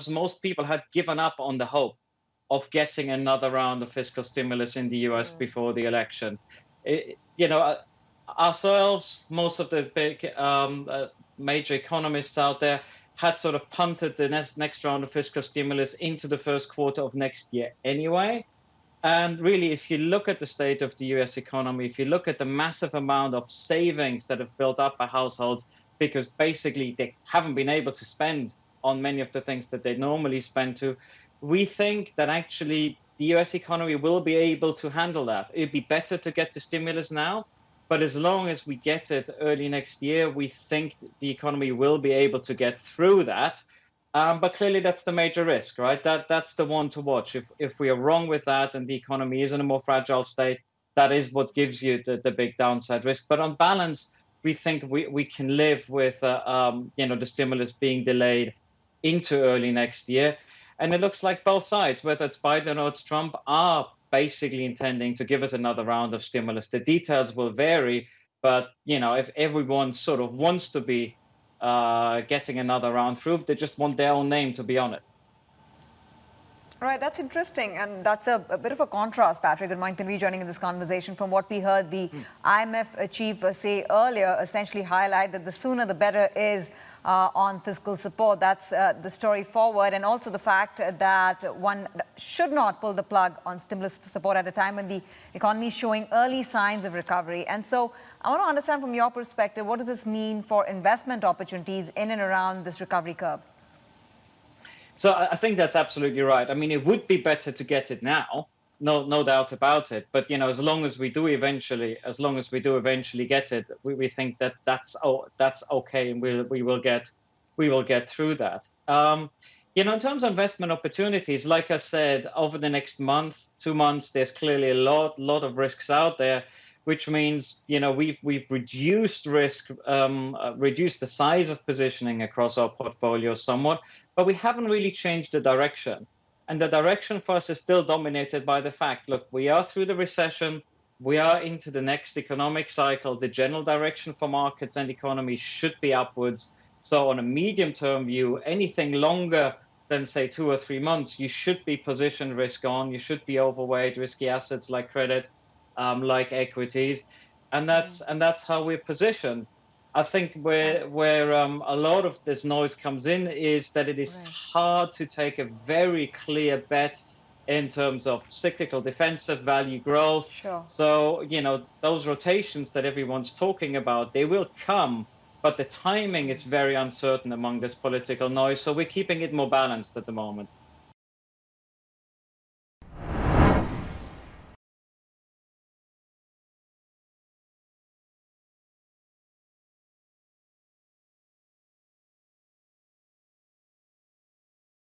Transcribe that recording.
themselves, most people had given up on the hope of getting another round of fiscal stimulus in the US before the election. Ourselves, most of the big major economists out there had sort of punted the next round of fiscal stimulus into the first quarter of next year anyway. And really, if you look at the state of the US economy, if you look at the massive amount of savings that have built up by households, because basically they haven't been able to spend on many of the things that they normally spend to, we think that actually the US economy will be able to handle that. It'd be better to get the stimulus now, but as long as we get it early next year, we think the economy will be able to get through that. But clearly, that's the major risk, right? That's the one to watch. If we are wrong with that and the economy is in a more fragile state, that is what gives you the big downside risk. But on balance, we think we can live with the stimulus being delayed into early next year. And it looks like both sides, whether it's Biden or it's Trump, are basically intending to give us another round of stimulus. The details will vary, but if everyone sort of wants to be getting another round through, they just want their own name to be on it. Right, that's interesting, and that's a bit of a contrast, Patrik, and Mike Tanvi joining in this conversation from what we heard the IMF chief say earlier, essentially highlight that the sooner the better is on fiscal support. That's the story forward, and also the fact that one should not pull the plug on stimulus support at a time when the economy is showing early signs of recovery. And so I want to understand from your perspective, what does this mean for investment opportunities in and around this recovery curve? So I think that's absolutely right. I mean, it would be better to get it now, no doubt about it. But as long as we do eventually get it, we think that that's okay, and we will get through that. In terms of investment opportunities, like I said, over the next month, 2 months, there's clearly a lot of risks out there, which means we've reduced risk, reduced the size of positioning across our portfolio somewhat, but we haven't really changed the direction. And the direction for us is still dominated by the fact, look, we are through the recession, we are into the next economic cycle. The general direction for markets and economies should be upwards. So on a medium-term view, anything longer than say 2 or 3 months, you should be positioned risk on. You should be overweight risky assets like credit, like equities, and that's how we're positioned. I think where a lot of this noise comes in is that it is hard to take a very clear bet in terms of cyclical defensive value growth. Sure. So those rotations that everyone's talking about, they will come, but the timing is very uncertain among this political noise. So we're keeping it more balanced at the moment.